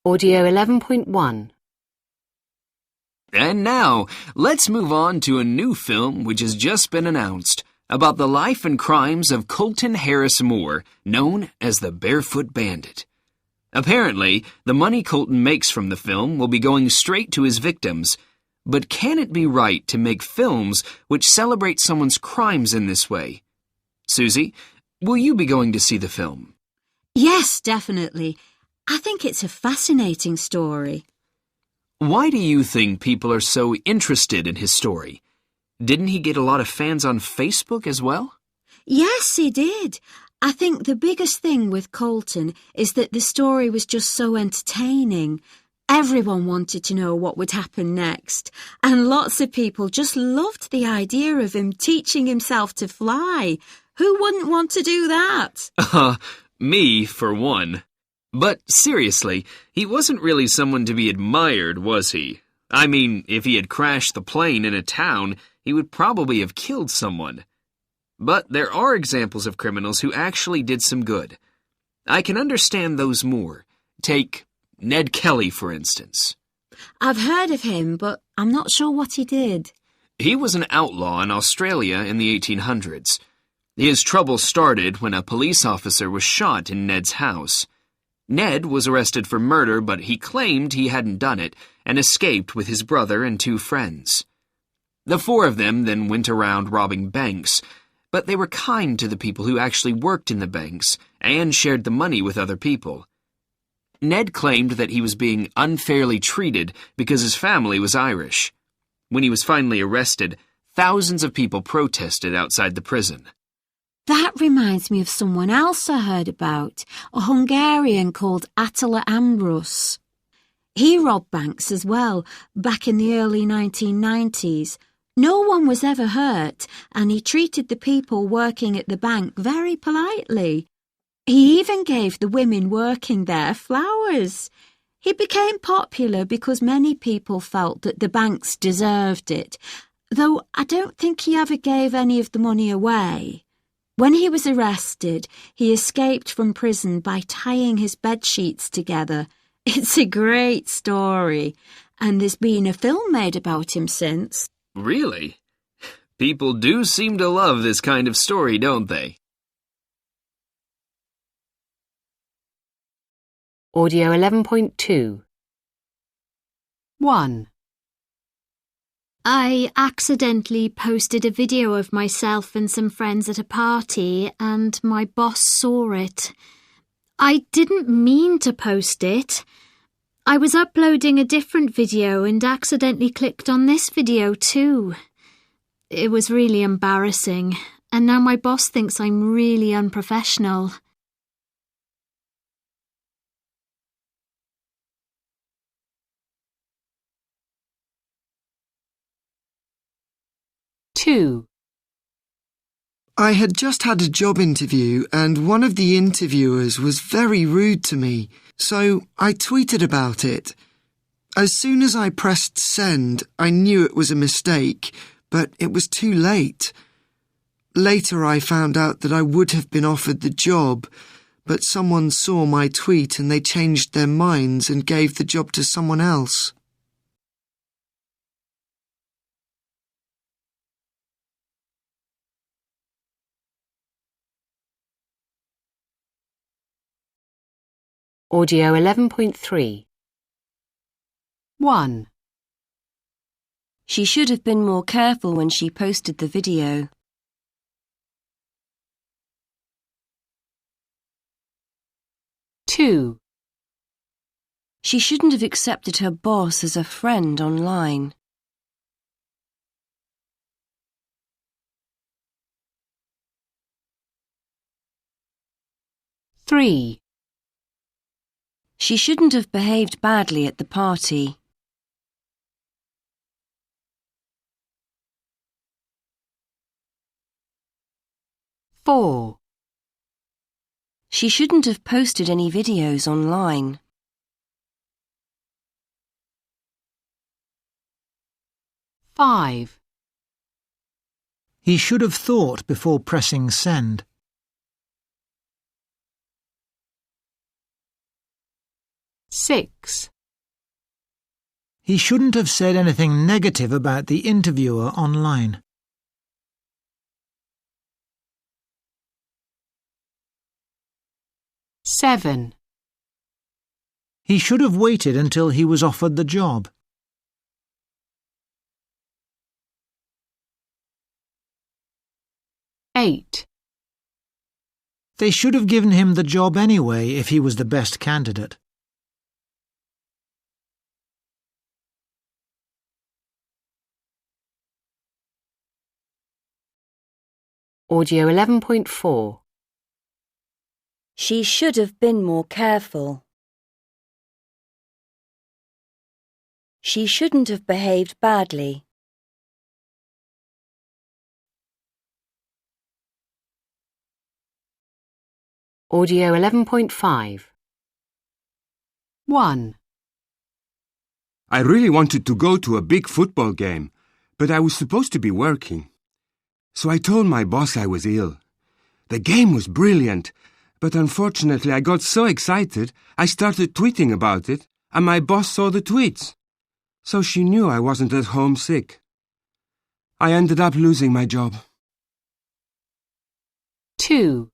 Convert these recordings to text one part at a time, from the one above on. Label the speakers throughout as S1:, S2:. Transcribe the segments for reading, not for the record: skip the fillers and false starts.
S1: Audio 11.1.
S2: And now, let's move on to a new film which has just been announced about the life and crimes of Colton Harris Moore, known as the Barefoot Bandit. Apparently, the money Colton makes from the film will be going straight to his victims. But can it be right to make films which celebrate someone's crimes in this way? Susie, will you be going to see the film?
S3: Yes, definitely. I think it's a fascinating story.
S2: Why do you think people are so interested in his story? Didn't he get a lot of fans on Facebook as well?
S3: Yes, he did. I think the biggest thing with Colton is that the story was just so entertaining. Everyone wanted to know what would happen next, and lots of people just loved the idea of him teaching himself to fly. Who wouldn't want to do that?
S2: Me, for one. But seriously, he wasn't really someone to be admired, was he? I mean, if he had crashed the plane in a town, he would probably have killed someone. But there are examples of criminals who actually did some good. I can understand those more. Take Ned Kelly, for instance.
S3: I've heard of him, but I'm not sure what he did.
S2: He was an outlaw in Australia in the 1800s. His trouble started when a police officer was shot in Ned's house. Ned was arrested for murder, but he claimed he hadn't done it and escaped with his brother and two friends. The four of them then went around robbing banks, but they were kind to the people who actually worked in the banks and shared the money with other people. Ned claimed that he was being unfairly treated because his family was Irish. When he was finally arrested, thousands of people protested outside the prison.
S3: That reminds me of someone else I heard about, a Hungarian called Attila Ambrus. He robbed banks as well, back in the early 1990s. No one was ever hurt, and he treated the people working at the bank very politely. He even gave the women working there flowers. He became popular because many people felt that the banks deserved it, though I don't think he ever gave any of the money away. When he was arrested, he escaped from prison by tying his bedsheets together. It's a great story, and there's been a film made about him since.
S2: Really? People do seem to love this kind of story, don't they?
S1: Audio 11.2. 1.
S4: I accidentally posted a video of myself and some friends at a party, and my boss saw it. I didn't mean to post it. I was uploading a different video and accidentally clicked on this video too. It was really embarrassing, and now my boss thinks I'm really unprofessional.
S1: 2.
S5: I had just had a job interview and one of the interviewers was very rude to me, so I tweeted about it. As soon as I pressed send, I knew it was a mistake, but it was too late. Later I found out that I would have been offered the job, but someone saw my tweet and they changed their minds and gave the job to someone else.
S1: Audio 11.3. 1.
S6: She should have been more careful when she posted the video.
S1: 2.
S6: She shouldn't have accepted her boss as a friend online.
S1: 3.
S6: She shouldn't have behaved badly at the party.
S1: 4.
S6: She shouldn't have posted any videos online.
S1: 5.
S7: He should have thought before pressing send.
S1: 6.
S7: He shouldn't have said anything negative about the interviewer online.
S1: 7.
S7: He should have waited until he was offered the job.
S1: 8.
S7: They should have given him the job anyway if he was the best candidate.
S1: 11.4.
S6: She should have been more careful. She shouldn't have behaved badly.
S1: Audio 11.5. 1.
S8: I really wanted to go to a big football game, but I was supposed to be working. So I told my boss I was ill. The game was brilliant, but unfortunately I got so excited I started tweeting about it, and my boss saw the tweets. So she knew I wasn't at home sick. I ended up losing my job.
S1: 2.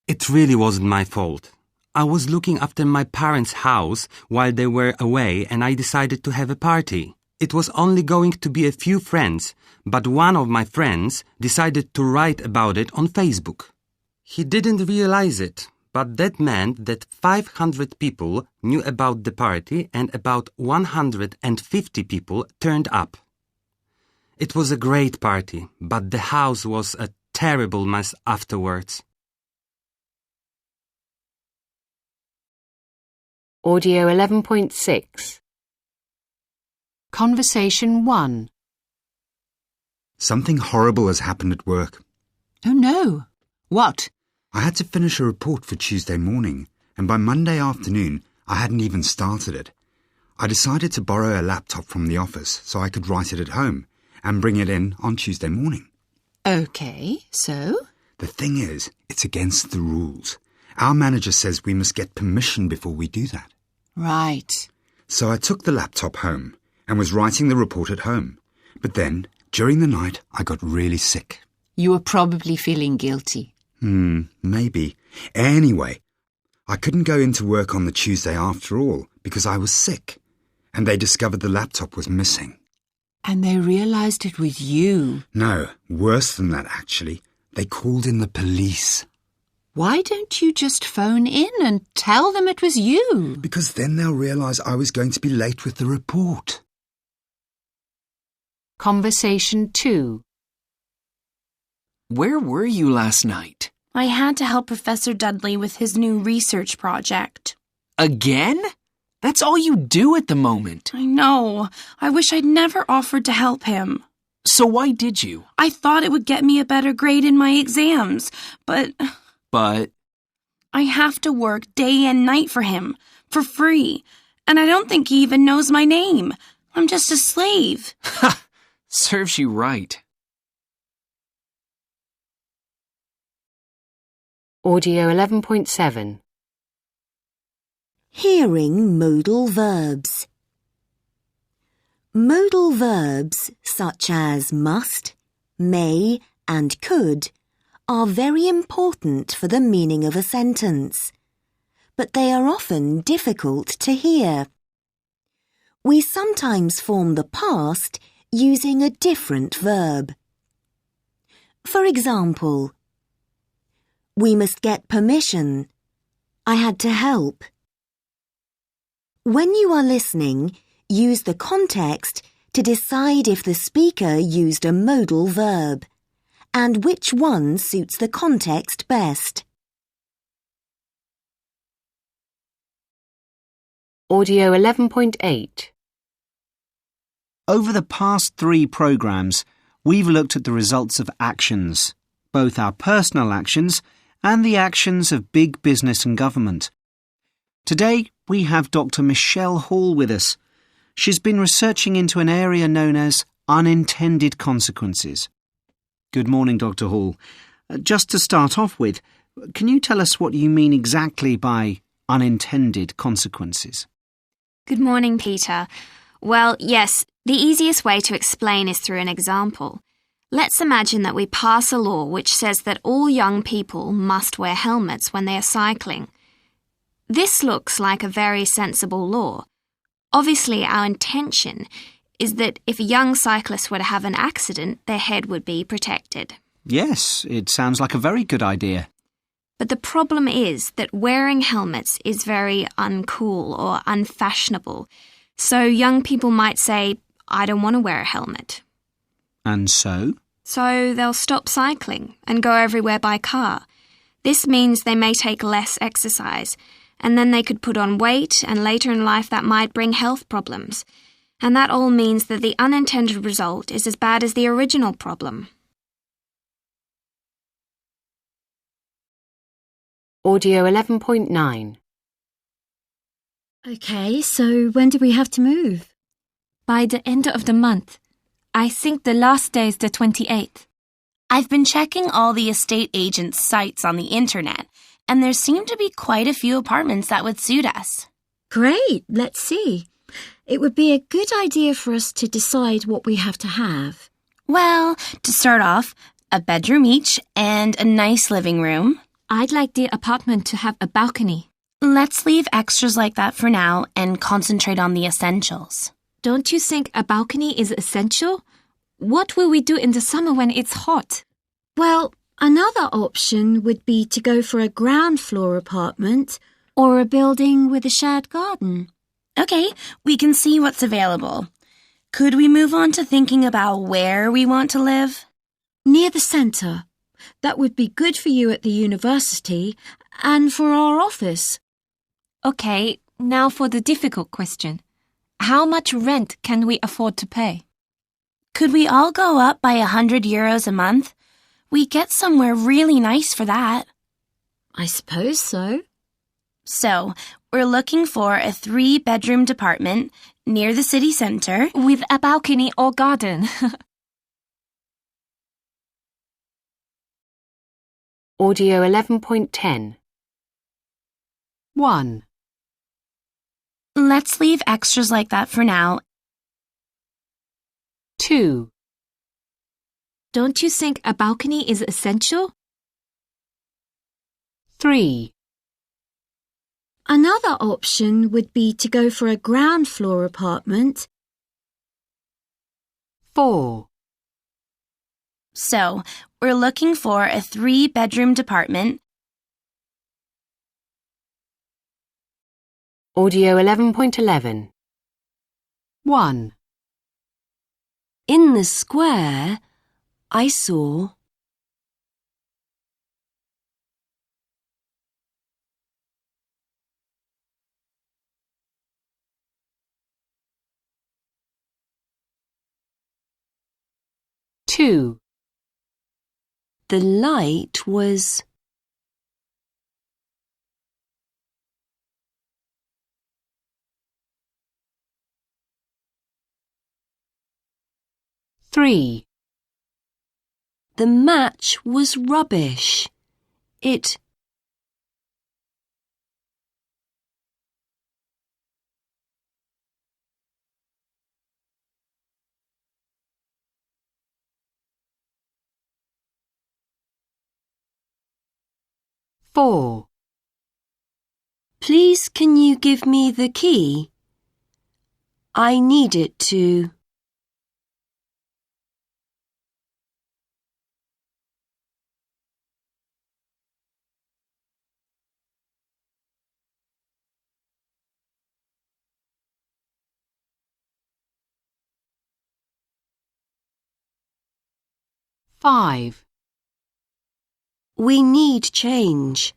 S9: It really wasn't my fault. I was looking after my parents' house while they were away and I decided to have a party. It was only going to be a few friends, but one of my friends decided to write about it on Facebook. He didn't realize it, but that meant that 500 people knew about the party and about 150 people turned up. It was a great party, but the house was a terrible mess afterwards.
S1: Audio 11.6. Conversation 1.
S10: Something horrible has happened at work.
S11: Oh no! What?
S10: I had to finish a report for Tuesday morning, and by Monday afternoon I hadn't even started it. I decided to borrow a laptop from the office so I could write it at home and bring it in on Tuesday morning.
S11: Okay, so?
S10: The thing is, it's against the rules. Our manager says we must get permission before we do that.
S11: Right.
S10: So I took the laptop home and was writing the report at home. But then, during the night, I got really sick.
S11: You were probably feeling guilty.
S10: Maybe. Anyway, I couldn't go into work on the Tuesday after all because I was sick. And they discovered the laptop was missing.
S11: And they realized it was you.
S10: No, worse than that actually. They called in the police.
S11: Why don't you just phone in and tell them it was you?
S10: Because then they'll realize I was going to be late with the report.
S1: Conversation 2.
S2: Where were you last night?
S12: I had to help Professor Dudley with his new research project.
S2: Again? That's all you do at the moment.
S12: I know. I wish I'd never offered to help him.
S2: So why did you?
S12: I thought it would get me a better grade in my exams, but I have to work day and night for him, for free, and I don't think he even knows my name. I'm just a slave.
S2: Ha! Serves you right.
S1: Audio 11.7.
S3: Hearing modal verbs. Modal verbs such as must, may and could are very important for the meaning of a sentence, but they are often difficult to hear. We sometimes form the past using a different verb. For example, we must get permission. I had to help. When you are listening, use the context to decide if the speaker used a modal verb and which one suits the context best.
S1: Audio 11.8.
S13: Over the past 3 programmes, we've looked at the results of actions, both our personal actions and the actions of big business and government. Today, we have Dr. Michelle Hall with us. She's been researching into an area known as unintended consequences. Good morning, Dr. Hall. Just to start off with, can you tell us what you mean exactly by unintended consequences.
S14: Good morning, Peter. Well, yes, the easiest way to explain is through an example. Let's imagine that we pass a law which says that all young people must wear helmets when they are cycling. This looks like a very sensible law. Obviously, our intention is that if a young cyclist were to have an accident, their head would be protected.
S13: Yes, it sounds like a very good idea.
S14: But the problem is that wearing helmets is very uncool or unfashionable. So young people might say, I don't want to wear a helmet.
S13: And so?
S14: So they'll stop cycling and go everywhere by car. This means they may take less exercise, and then they could put on weight, and later in life that might bring health problems. And that all means that the unintended result is as bad as the original problem.
S1: Audio 11.9.
S3: OK, so when do we have to move?
S15: By the end of the month. I think the last day is the 28th.
S12: I've been checking all the estate agents' sites on the internet, and there seem to be quite a few apartments that would suit us.
S3: Great, let's see. It would be a good idea for us to decide what we have to have.
S12: Well, to start off, a bedroom each and a nice living room.
S15: I'd like the apartment to have a balcony.
S12: Let's leave extras like that for now and concentrate on the essentials.
S15: Don't you think a balcony is essential? What will we do in the summer when it's hot?
S3: Well, another option would be to go for a ground floor apartment or a building with a shared garden.
S12: Okay, we can see what's available. Could we move on to thinking about where we want to live?
S3: Near the centre. That would be good for you at the university and for our office.
S15: OK, now for the difficult question. How much rent can we afford to pay?
S12: Could we all go up by €100 a month? We get somewhere really nice for that.
S3: I suppose so.
S12: So, we're looking for a 3-bedroom apartment near the city centre
S15: with a balcony or garden.
S1: Audio 11.10. 1.
S12: Let's leave extras like that for now.
S1: 2.
S15: Don't you think a balcony is essential?
S1: 3.
S3: Another option would be to go for a ground floor apartment.
S1: 4.
S12: So, we're looking for a 3-bedroom apartment.
S1: Audio 11.11. 1.
S6: In the square, I saw
S1: Two.
S6: the light was
S1: 3.
S6: the match was rubbish. It
S1: 4.
S6: Please can you give me the key? I need it to
S1: 5.
S6: We need change.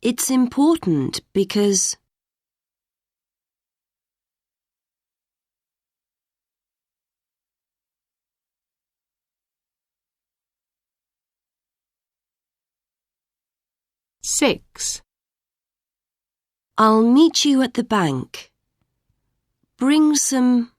S6: It's important because
S1: 6.
S6: I'll meet you at the bank. Bring some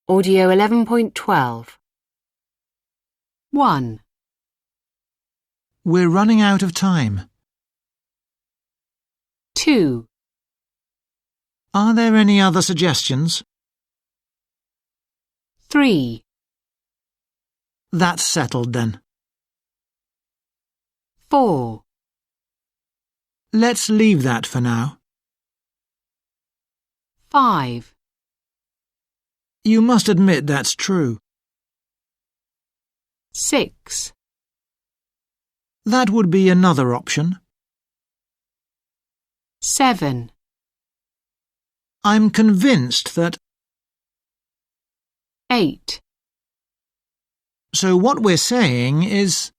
S1: Audio 11.12. 1,
S7: We're running out of time.
S1: 2,
S7: Are there any other suggestions?
S1: 3,
S7: That's settled then.
S1: 4,
S7: Let's leave that for now.
S1: 5,
S7: You must admit that's true.
S1: 6,
S7: That would be another option.
S1: 7,
S7: I'm convinced that...
S1: 8.
S7: So what we're saying is...